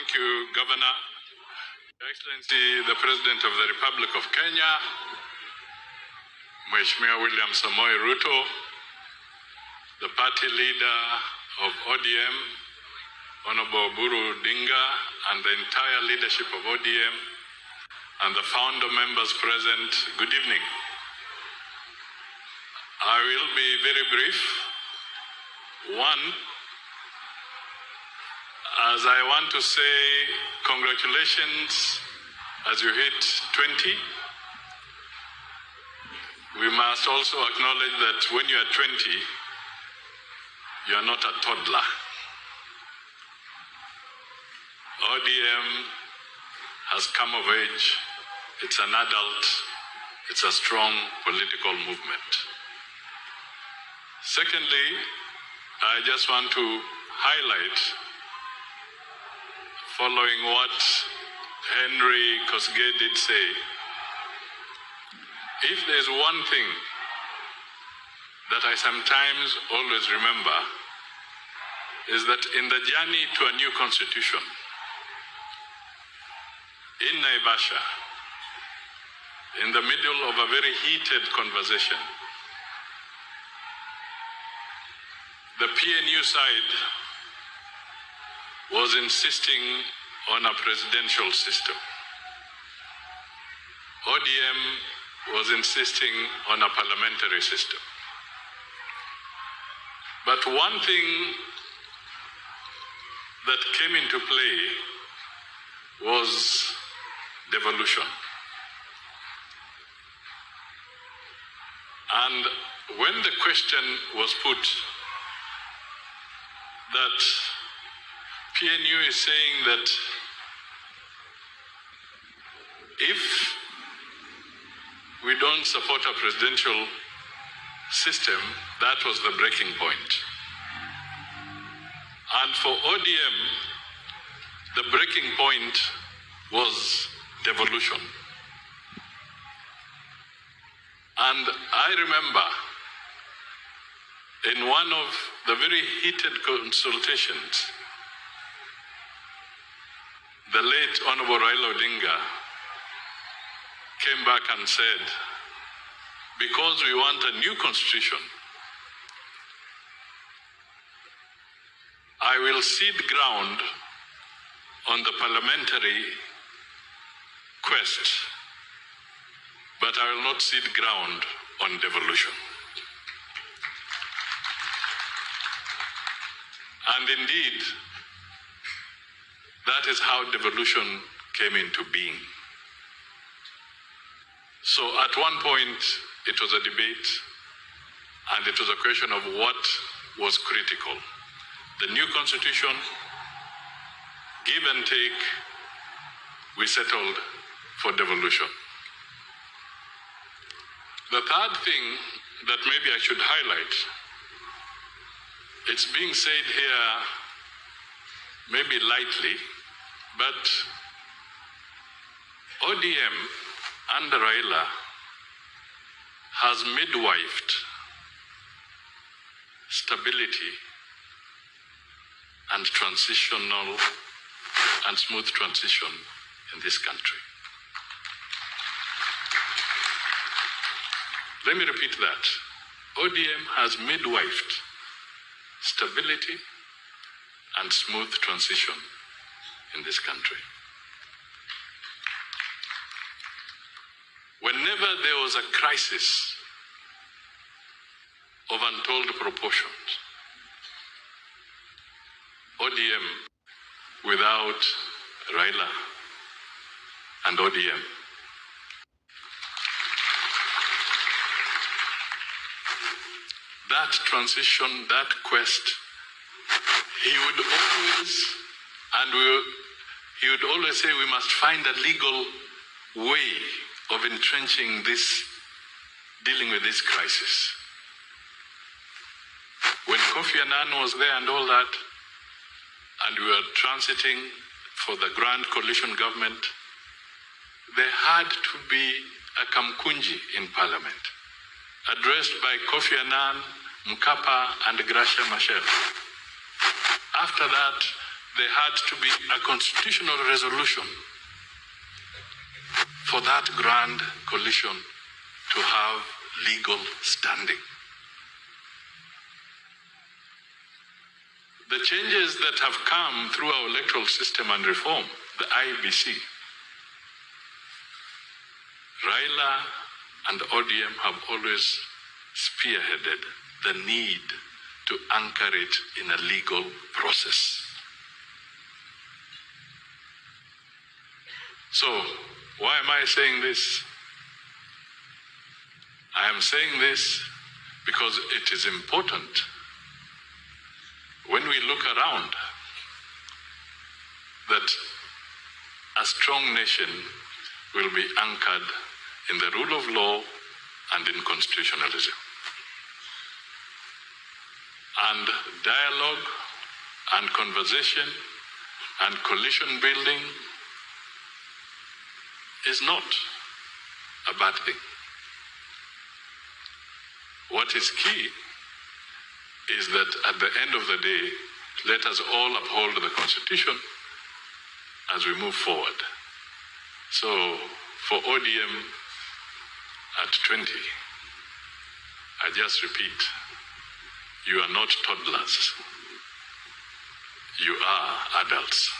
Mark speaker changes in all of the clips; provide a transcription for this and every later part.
Speaker 1: Thank you, Governor. Your Excellency, the President of the Republic of Kenya, Mheshimiwa William Samoei Ruto, the party leader of ODM, Honorable Buru Dinga, and the entire leadership of ODM, and the founder members present, good evening. I will be very brief. One, as I want to say congratulations as you hit 20. We must also acknowledge that when you are 20, you are not a toddler. ODM has come of age. It's an adult. It's a strong political movement. Secondly, I just want to highlight, following what Henry Kosgei did say, if there's one thing that I sometimes always remember, is that in the journey to a new constitution, in Naivasha, in the middle of a very heated conversation, the PNU side was insisting on a presidential system. ODM was insisting on a parliamentary system. But one thing that came into play was devolution. And when the question was put that PNU is saying that if we don't support a presidential system, that was the breaking point. And for ODM, the breaking point was devolution. And I remember in one of the very heated consultations, the late Honorable Raila Odinga came back and said, because we want a new constitution, I will cede ground on the parliamentary quest, but I will not cede ground on devolution. And indeed, that is how devolution came into being. So at one point, it was a debate, and it was a question of what was critical. The new constitution, give and take, we settled for devolution. The third thing that maybe I should highlight, it's being said here maybe lightly, but ODM under Raila has midwifed stability and transitional and smooth transition in this country. Let me repeat that. ODM has midwifed stability and smooth transition in this country. Whenever there was a crisis of untold proportions, ODM without Raila and ODM, that transition, that quest, he would always say we must find a legal way of entrenching this, dealing with this crisis. When Kofi Annan was there and all that, and we were transiting for the Grand Coalition government, there had to be a Kamkunji in Parliament, addressed by Kofi Annan, Mkapa, and Gracia Machel. After that, there had to be a constitutional resolution for that grand coalition to have legal standing. The changes that have come through our electoral system and reform, the IBC, Raila and ODM have always spearheaded the need to anchor it in a legal process. So, why am I saying this? I am saying this because it is important when we look around that a strong nation will be anchored in the rule of law and in constitutionalism. And dialogue and conversation and coalition building is not a bad thing. What is key is that at the end of the day, let us all uphold the Constitution as we move forward. So for ODM at 20, I just repeat, you are not toddlers. You are adults.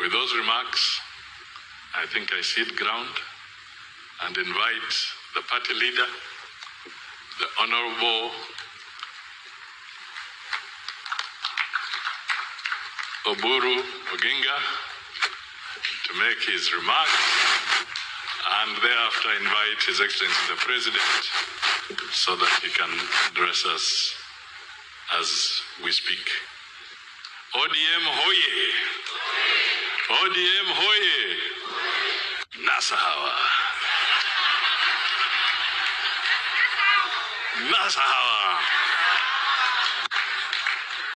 Speaker 1: With those remarks, I think I cede ground and invite the party leader, the Honorable Oburu Oginga, to make his remarks, and thereafter invite His Excellency the President so that he can address us as we speak. ODM hoye! ODM hoye! Nasahawa! Nasahawa!